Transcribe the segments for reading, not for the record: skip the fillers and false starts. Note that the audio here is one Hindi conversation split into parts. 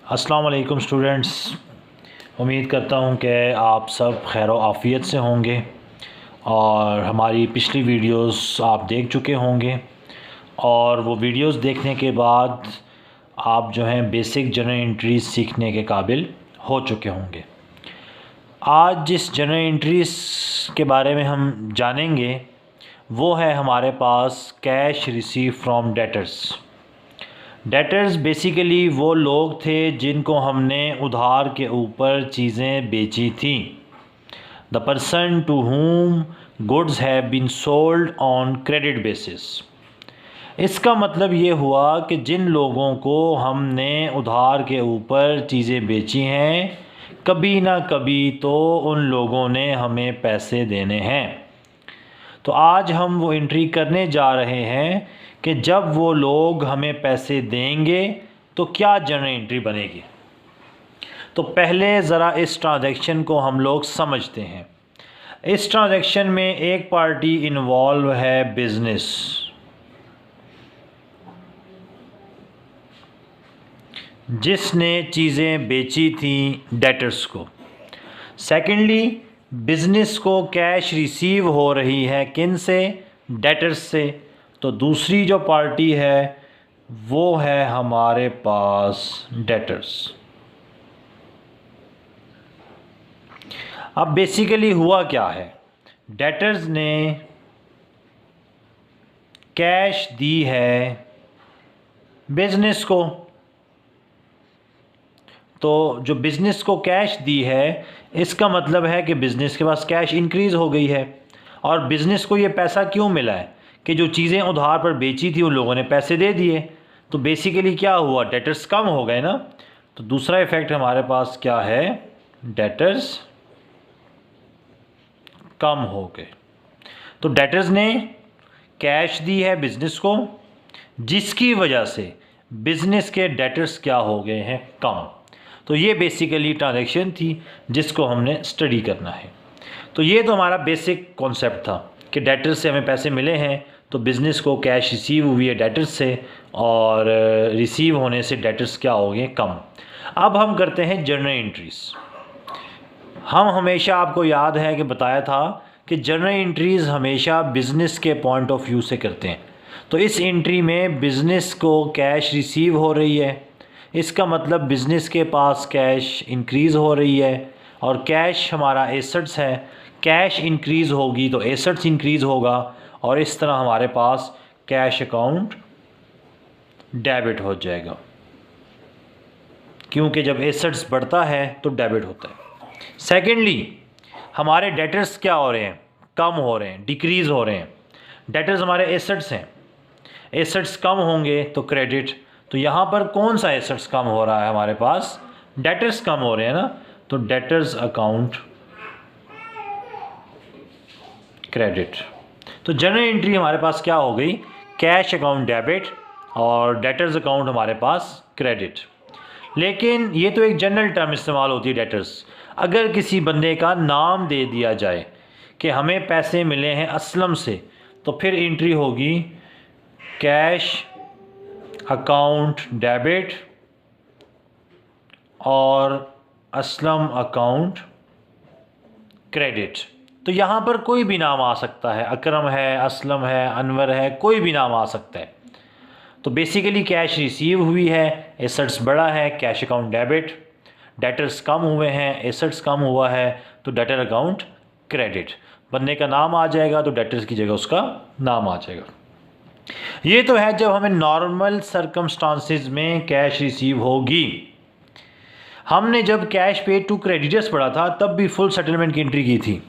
अस्सलाम वालेकुम स्टूडेंट्स। उम्मीद करता हूँ कि आप सब खैर आफ़ियत से होंगे और हमारी पिछली वीडियोस आप देख चुके होंगे और वो वीडियोस देखने के बाद आप जो हैं बेसिक जनरल एंट्रीज सीखने के काबिल हो चुके होंगे। आज जिस जनरल एंट्रीज के बारे में हम जानेंगे वो है हमारे पास cash receive from debtors. Debtors basically वो लोग थे जिनको हमने उधार के ऊपर चीज़ें बेची थी। The person to whom goods have been sold on credit basis. इसका मतलब ये हुआ कि जिन लोगों को हमने उधार के ऊपर चीज़ें बेची हैं कभी ना कभी तो उन लोगों ने हमें पैसे देने हैं। तो आज हम वो एंट्री करने जा रहे हैं कि जब वो लोग हमें पैसे देंगे तो क्या जनरल एंट्री बनेगी। तो पहले ज़रा इस ट्रांजैक्शन को हम लोग समझते हैं। इस ट्रांजैक्शन में एक पार्टी इन्वॉल्व है बिज़नेस, जिसने चीज़ें बेची थी डेटर्स को। सेकेंडली बिज़नेस को कैश रिसीव हो रही है किन से? डेटर्स से। तो दूसरी जो पार्टी है वो है हमारे पास डेटर्स। अब बेसिकली हुआ क्या है, डेटर्स ने कैश दी है बिज़नेस को। तो जो बिज़नेस को कैश दी है इसका मतलब है कि बिज़नेस के पास कैश इंक्रीज़ हो गई है। और बिज़नेस को ये पैसा क्यों मिला है कि जो चीज़ें उधार पर बेची थी उन लोगों ने पैसे दे दिए। तो बेसिकली क्या हुआ, डेटर्स कम हो गए ना। तो दूसरा इफ़ेक्ट हमारे पास क्या है, डेटर्स कम हो गए। तो डेटर्स ने कैश दी है बिज़नेस को, जिसकी वजह से बिज़नेस के डेटर्स क्या हो गए हैं, कम। तो ये बेसिकली ट्रांजैक्शन थी जिसको हमने स्टडी करना है। तो ये तो हमारा बेसिक कॉन्सेप्ट था कि डेटर्स से हमें पैसे मिले हैं तो बिज़नेस को कैश रिसीव हुई है डेटर्स से और रिसीव होने से डेटर्स क्या हो गए, कम। अब हम करते हैं जनरल एंट्रीज़। हम हमेशा, आपको याद है कि बताया था कि जनरल एंट्रीज़ हमेशा बिज़नेस के पॉइंट ऑफ व्यू से करते हैं। तो इस एंट्री में बिज़नेस को कैश रिसीव हो रही है, इसका मतलब बिज़नेस के पास कैश इंक्रीज़ हो रही है और कैश हमारा एसेट्स है। कैश इंक्रीज़ होगी तो एसेट्स इंक्रीज़ होगा और इस तरह हमारे पास कैश अकाउंट डेबिट हो जाएगा, क्योंकि जब एसेट्स बढ़ता है तो डेबिट होता है। सेकेंडली हमारे डेटर्स क्या हो रहे हैं, कम हो रहे हैं, डिक्रीज़ हो रहे हैं। डेटर्स हमारे एसेट्स हैं, एसेट्स कम होंगे तो क्रेडिट। तो यहाँ पर कौन सा एसेट्स कम हो रहा है, हमारे पास डेटर्स कम हो रहे हैं ना। तो डेटर्स अकाउंट क्रेडिट। तो जनरल एंट्री हमारे पास क्या हो गई, कैश अकाउंट डेबिट और डेटर्स अकाउंट हमारे पास क्रेडिट। लेकिन ये तो एक जनरल टर्म इस्तेमाल होती है डेटर्स। अगर किसी बंदे का नाम दे दिया जाए कि हमें पैसे मिले हैं असलम से, तो फिर एंट्री होगी कैश अकाउंट डेबिट और असलम अकाउंट क्रेडिट। तो यहाँ पर कोई भी नाम आ सकता है, अकरम है, असलम है, अनवर है, कोई भी नाम आ सकता है। तो बेसिकली कैश रिसीव हुई है, एसेट्स बढ़ा है, कैश अकाउंट डेबिट। डेटर्स कम हुए हैं, एसेट्स कम हुआ है, तो डेटर अकाउंट क्रेडिट। बंदे का नाम आ जाएगा तो डेटर्स की जगह उसका नाम आ जाएगा। ये तो है जब हमें नॉर्मल सर्कमस्टांसिस में कैश रिसीव होगी। हमने जब कैश पेड टू क्रेडिटर्स पढ़ा था तब भी फुल सेटलमेंट की एंट्री की थी।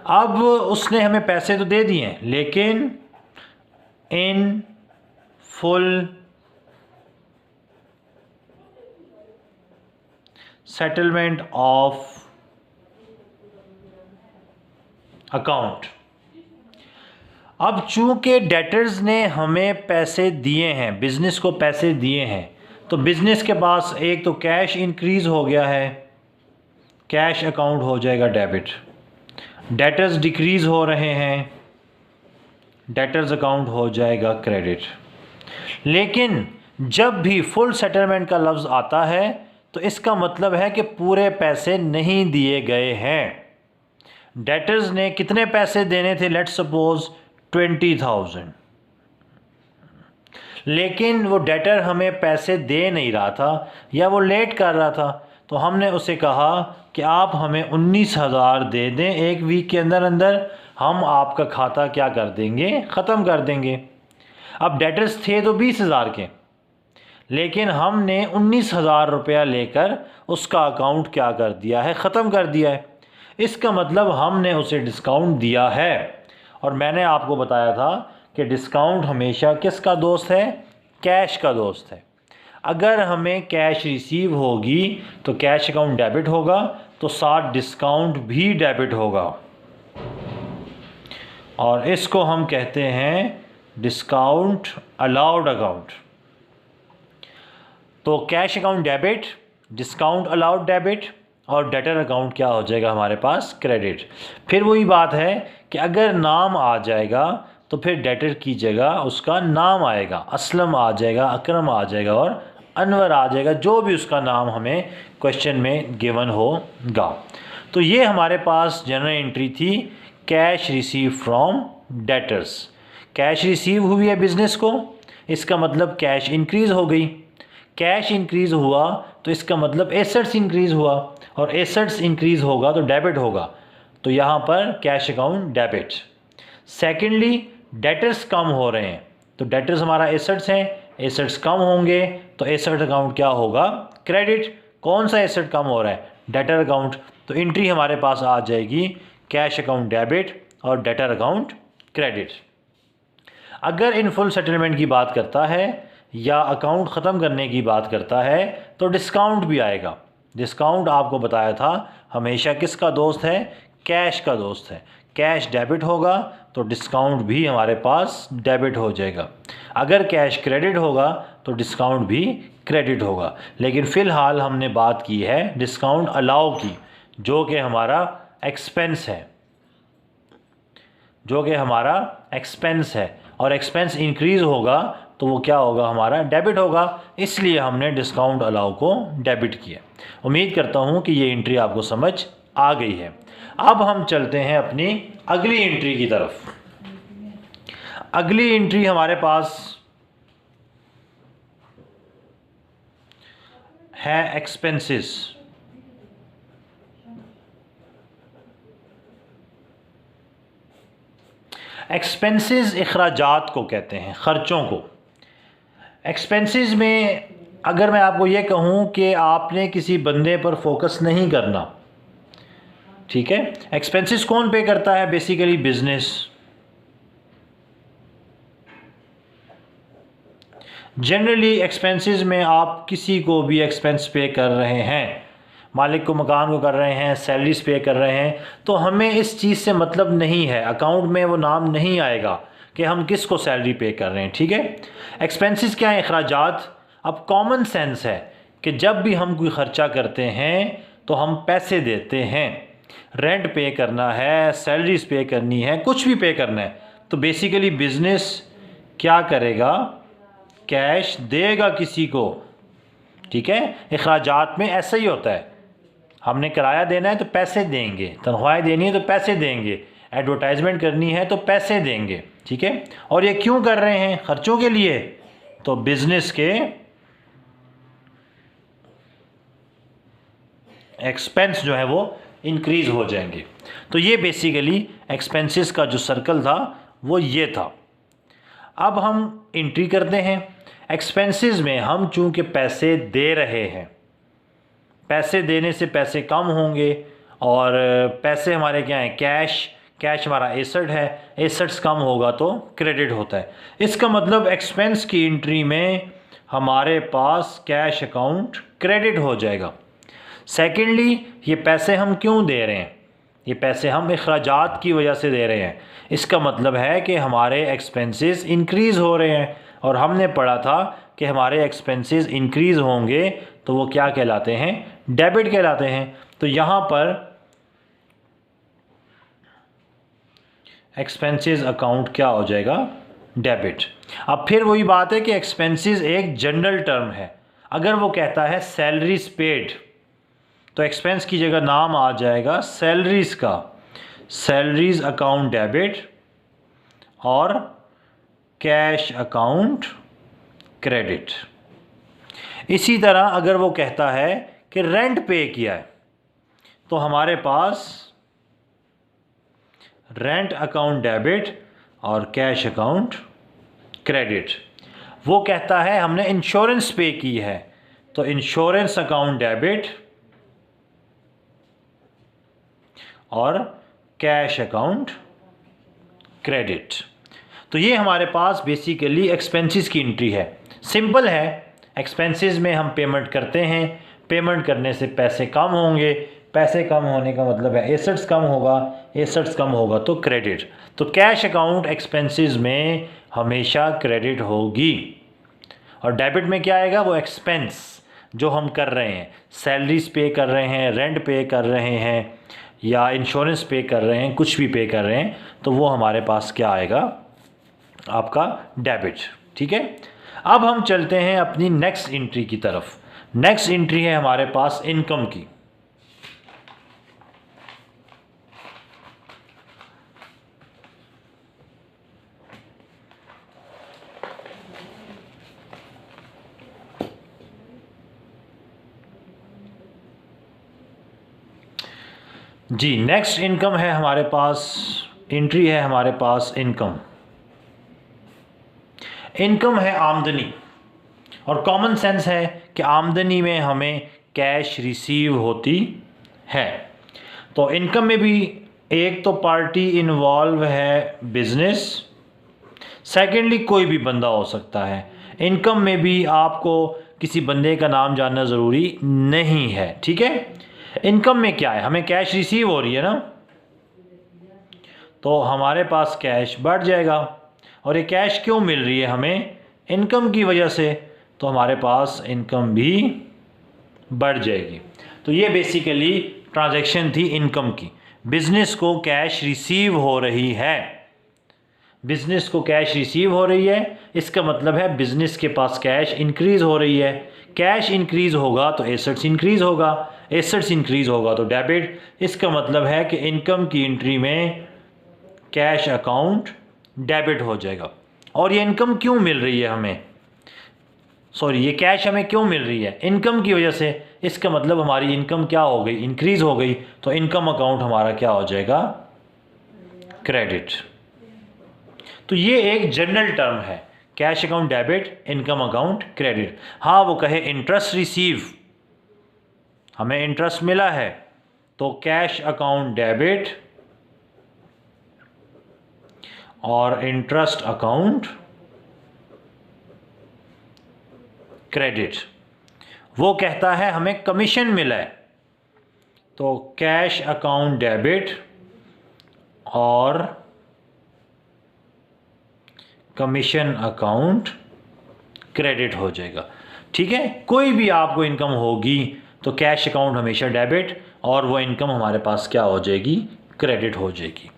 अब उसने हमें पैसे तो दे दिए हैं, लेकिन in full settlement of account. अब चूंकि डेटर्स ने हमें पैसे दिए हैं, बिज़नेस को पैसे दिए हैं, तो बिज़नेस के पास एक तो कैश इंक्रीज़ हो गया है, कैश अकाउंट हो जाएगा डेबिट। डेटर्स डिक्रीज़ हो रहे हैं, डेटर्स अकाउंट हो जाएगा क्रेडिट। लेकिन जब भी फुल सेटलमेंट का लफ्ज़ आता है तो इसका मतलब है कि पूरे पैसे नहीं दिए गए हैं। डेटर्स ने कितने पैसे देने थे, लेट्स सपोज 20,000, लेकिन वो डेटर हमें पैसे दे नहीं रहा था या वो लेट कर रहा था, तो हमने उसे कहा कि आप हमें 19,000 दे दें, एक वीक के अंदर अंदर हम आपका खाता क्या कर देंगे, ख़त्म कर देंगे। अब डेटर्स थे तो 20,000 के, लेकिन हमने 19,000 रुपया लेकर उसका अकाउंट क्या कर दिया है, ख़त्म कर दिया है। इसका मतलब हमने उसे डिस्काउंट दिया है। और मैंने आपको बताया था कि डिस्काउंट हमेशा किसका दोस्त है, कैश का दोस्त है। अगर हमें कैश रिसीव होगी तो कैश अकाउंट डेबिट होगा, तो साथ डिस्काउंट भी डेबिट होगा, और इसको हम कहते हैं डिस्काउंट अलाउड अकाउंट। तो cash account debit, discount allowed debit, और डेटर अकाउंट क्या हो जाएगा हमारे पास, क्रेडिट। फिर वही बात है कि अगर नाम आ जाएगा तो फिर डेटर की जगह उसका नाम आएगा, असलम आ जाएगा, अकरम आ जाएगा और अनवर आ जाएगा, जो भी उसका नाम हमें क्वेश्चन में गिवन होगा। तो ये हमारे पास जनरल एंट्री थी, cash receive from debtors. Cash receive हुई है बिज़नेस को, इसका मतलब कैश इंक्रीज़ हो गई। कैश इंक्रीज़ हुआ तो इसका मतलब एसेट्स इंक्रीज़ हुआ, और एसेट्स इंक्रीज़ होगा तो डेबिट होगा, तो यहाँ पर cash account debit. Secondly, debtors कम हो रहे हैं, तो डेटर्स हमारा एसेट्स हैं, एसेट्स कम होंगे तो एसेट अकाउंट क्या होगा, क्रेडिट। कौन सा एसेट कम हो रहा है, डेटर अकाउंट, तो एंट्री हमारे पास आ जाएगी कैश अकाउंट डेबिट और डेटर अकाउंट क्रेडिट। अगर इन फुल सेटलमेंट की बात करता है या अकाउंट ख़त्म करने की बात करता है तो डिस्काउंट भी आएगा। डिस्काउंट आपको बताया था हमेशा किसका दोस्त है, कैश का दोस्त है। कैश डेबिट होगा तो डिस्काउंट भी हमारे पास डेबिट हो जाएगा। अगर कैश क्रेडिट होगा तो डिस्काउंट भी क्रेडिट होगा। लेकिन फ़िलहाल हमने बात की है डिस्काउंट अलाउ की, जो कि हमारा एक्सपेंस है, जो कि हमारा एक्सपेंस है, और एक्सपेंस इंक्रीज़ होगा तो वो क्या होगा, हमारा डेबिट होगा। इसलिए हमने डिस्काउंट अलाउ को डेबिट किया। उम्मीद करता हूँ कि ये एंट्री आपको समझ आ गई है। अब हम चलते हैं अपनी अगली एंट्री की तरफ। अगली एंट्री हमारे पास है एक्सपेंसेस। एक्सपेंसेस अखराजात को कहते हैं, ख़र्चों को। एक्सपेंसेस में अगर मैं आपको ये कहूँ कि आपने किसी बंदे पर फोकस नहीं करना, ठीक है। एक्सपेंसेस कौन पे करता है, बेसिकली बिजनेस। जनरली एक्सपेंसेस में आप किसी को भी एक्सपेंस पे कर रहे हैं, मालिक को, मकान को कर रहे हैं, सैलरीज पे कर रहे हैं, तो हमें इस चीज़ से मतलब नहीं है, अकाउंट में वो नाम नहीं आएगा कि हम किस को सैलरी पे कर रहे हैं, ठीक है। एक्सपेंसेस क्या है, अखराजात। अब कॉमन सेंस है कि जब भी हम कोई ख़र्चा करते हैं तो हम पैसे देते हैं, रेंट पे करना है, सैलरीज पे करनी है, कुछ भी पे करना है, तो बेसिकली बिज़नेस क्या करेगा, कैश देगा किसी को, ठीक है। अखराजात में ऐसा ही होता है, हमने किराया देना है तो पैसे देंगे, तनख्वाहें देनी है तो पैसे देंगे, एडवर्टाइजमेंट करनी है तो पैसे देंगे, ठीक है। और ये क्यों कर रहे हैं, खर्चों के लिए, तो बिजनेस के एक्सपेंस जो है वो इंक्रीज़ हो जाएंगे। तो ये बेसिकली एक्सपेंसेस का जो सर्कल था वो ये था। अब हम एंट्री करते हैं। एक्सपेंसेस में हम चूँकि पैसे दे रहे हैं, पैसे देने से पैसे कम होंगे, और पैसे हमारे क्या हैं, कैश। कैश हमारा एसेट है, एसेट्स कम होगा तो क्रेडिट होता है। इसका मतलब एक्सपेंस की एंट्री में हमारे पास कैश अकाउंट क्रेडिट हो जाएगा। सेकेंडली, ये पैसे हम क्यों दे रहे हैं, ये पैसे हम अखराजात की वजह से दे रहे हैं। इसका मतलब है कि हमारे एक्सपेंसेस इंक्रीज़ हो रहे हैं, और हमने पढ़ा था कि हमारे एक्सपेंसेस इंक्रीज़ होंगे तो वो क्या कहलाते हैं, डेबिट कहलाते हैं। तो यहाँ पर एक्सपेंसेस अकाउंट क्या हो जाएगा, डेबिट। अब फिर वही बात है कि एक्सपेंसेस एक जनरल टर्म है। अगर वो कहता है सैलरीज पेड, तो एक्सपेंस की जगह नाम आ जाएगा सैलरीज का, सैलरीज अकाउंट डेबिट और कैश अकाउंट क्रेडिट। इसी तरह अगर वो कहता है कि रेंट पे किया है, तो हमारे पास रेंट अकाउंट डेबिट और कैश अकाउंट क्रेडिट। वो कहता है हमने इंश्योरेंस पे की है, तो इंश्योरेंस अकाउंट डेबिट और कैश अकाउंट क्रेडिट। तो ये हमारे पास बेसिकली एक्सपेंसेस की एंट्री है। सिंपल है, एक्सपेंसेस में हम पेमेंट करते हैं, पेमेंट करने से पैसे कम होंगे, पैसे कम होने का मतलब है एसेट्स कम होगा, एसेट्स कम होगा तो क्रेडिट। तो कैश अकाउंट एक्सपेंसेस में हमेशा क्रेडिट होगी। और डेबिट में क्या आएगा? वो एक्सपेंस जो हम कर रहे हैं, सैलरीज पे कर रहे हैं, रेंट पे कर रहे हैं या इंश्योरेंस पे कर रहे हैं, कुछ भी पे कर रहे हैं, तो वो हमारे पास क्या आएगा? आपका डेबिट। ठीक है, अब हम चलते हैं अपनी नेक्स्ट एंट्री की तरफ। नेक्स्ट एंट्री है हमारे पास इनकम की। जी, नेक्स्ट इनकम है हमारे पास, एंट्री है हमारे पास इनकम। इनकम है आमदनी, और कॉमन सेंस है कि आमदनी में हमें कैश रिसीव होती है। तो इनकम में भी एक तो पार्टी इन्वॉल्व है बिजनेस, सेकेंडली कोई भी बंदा हो सकता है। इनकम में भी आपको किसी बंदे का नाम जानना ज़रूरी नहीं है। ठीक है, इनकम में क्या है? हमें कैश रिसीव हो रही है ना, तो हमारे पास कैश बढ़ जाएगा। और ये कैश क्यों मिल रही है हमें? इनकम की वजह से, तो हमारे पास इनकम भी बढ़ जाएगी। तो ये बेसिकली ट्रांजैक्शन थी इनकम की। बिजनेस को कैश रिसीव हो रही है, बिजनेस को कैश रिसीव हो रही है, इसका मतलब है बिजनेस के पास कैश इंक्रीज हो रही है। कैश इंक्रीज होगा तो एसेट्स इंक्रीज होगा, एसेट्स इंक्रीज होगा तो डेबिट। इसका मतलब है कि इनकम की एंट्री में कैश अकाउंट डेबिट हो जाएगा। और ये इनकम क्यों मिल रही है हमें? सॉरी, ये कैश हमें क्यों मिल रही है? इनकम की वजह से। इसका मतलब हमारी इनकम क्या हो गई? इंक्रीज हो गई। तो इनकम अकाउंट हमारा क्या हो जाएगा? क्रेडिट। तो ये एक जनरल टर्म है, cash account debit, income account credit. हाँ, वो कहे इंटरेस्ट रिसीव, हमें इंटरेस्ट मिला है, तो कैश अकाउंट डेबिट और इंटरेस्ट अकाउंट क्रेडिट। वो कहता है हमें कमीशन मिला है, तो कैश अकाउंट डेबिट और कमीशन अकाउंट क्रेडिट हो जाएगा। ठीक है, कोई भी आपको इनकम होगी तो कैश अकाउंट हमेशा डेबिट और वो इनकम हमारे पास क्या हो जाएगी? क्रेडिट हो जाएगी।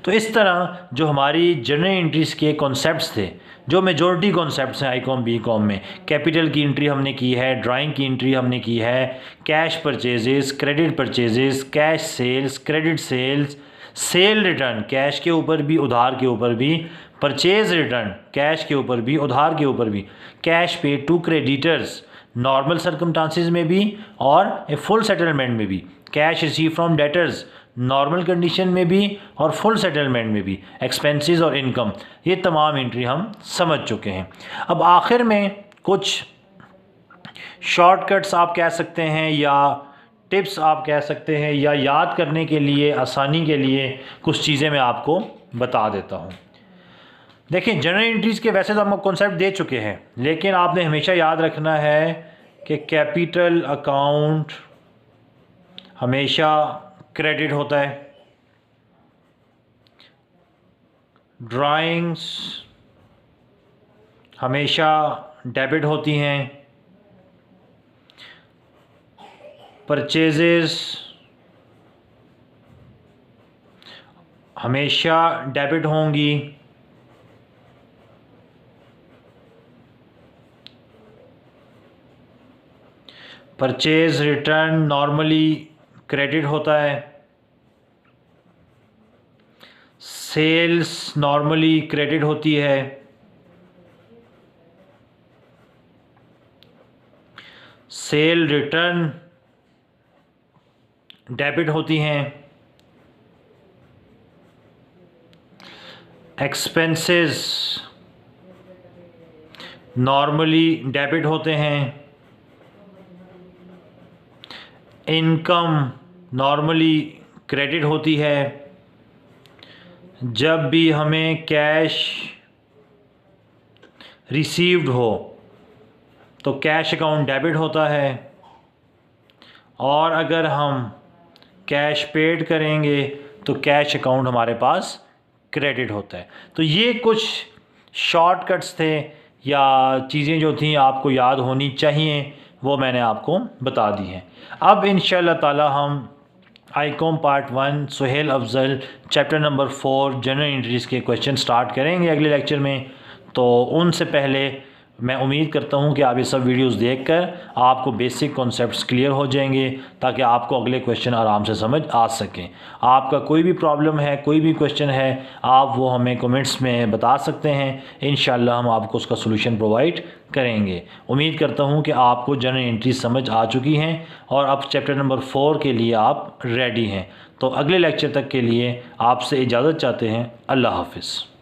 तो इस तरह जो हमारी जनरल एंट्रीज के कॉन्सेप्ट्स थे, जो मेजॉरिटी कॉन्सेप्ट्स हैं आई कॉम बी कॉम में, कैपिटल की एंट्री हमने की है, ड्राइंग की एंट्री हमने की है, cash purchases, credit purchases, cash sales, credit sales, sale return cash के ऊपर भी उधार के ऊपर भी, परचेज रिटर्न कैश के ऊपर भी उधार के ऊपर भी, कैश पे टू क्रेडिटर्स नॉर्मल सर्कमस्टांसिस में भी और ए फुल सेटलमेंट में भी, cash receive from debtors normal condition में भी और फुल सेटलमेंट में भी, एक्सपेंसेस और इनकम, ये तमाम एंट्री हम समझ चुके हैं। अब आखिर में कुछ शॉर्टकट्स आप कह सकते हैं या टिप्स आप कह सकते हैं या याद करने के लिए आसानी के लिए कुछ चीज़ें मैं आपको बता देता हूँ। देखिए, जनरल एंट्रीज़ के वैसे तो हम कॉन्सेप्ट दे चुके हैं, लेकिन आपने हमेशा याद रखना है कि कैपिटल अकाउंट हमेशा क्रेडिट होता है, ड्राइंग्स हमेशा डेबिट होती हैं, परचेजेस हमेशा डेबिट होंगी, परचेज रिटर्न नॉर्मली क्रेडिट होता है, सेल्स नॉर्मली क्रेडिट होती है, सेल रिटर्न डेबिट होती हैं, एक्सपेंसेस नॉर्मली डेबिट होते हैं, इनकम नॉर्मली क्रेडिट होती है। जब भी हमें कैश रिसीव्ड हो तो कैश अकाउंट डेबिट होता है, और अगर हम कैश पेड करेंगे तो कैश अकाउंट हमारे पास क्रेडिट होता है। तो ये कुछ शॉर्टकट्स थे या चीज़ें जो थी आपको याद होनी चाहिए, वो मैंने आपको बता दी हैं। अब इंशाअल्लाह ताला हम I Com part 1 Suhail Afzal chapter number 4 journal entries के क्वेश्चन स्टार्ट करेंगे अगले लेक्चर में। तो उनसे पहले मैं उम्मीद करता हूं कि आप ये सब वीडियोस देखकर आपको बेसिक कॉन्सेप्ट्स क्लियर हो जाएंगे, ताकि आपको अगले क्वेश्चन आराम से समझ आ सकें। आपका कोई भी प्रॉब्लम है, कोई भी क्वेश्चन है, आप वो हमें कमेंट्स में बता सकते हैं। इंशाल्लाह हम आपको उसका सलूशन प्रोवाइड करेंगे। उम्मीद करता हूँ कि आपको जनरल एंट्री समझ आ चुकी हैं और अब चैप्टर नंबर 4 के लिए आप रेडी हैं। तो अगले लेक्चर तक के लिए आपसे इजाज़त चाहते हैं। अल्लाह हाफिज़।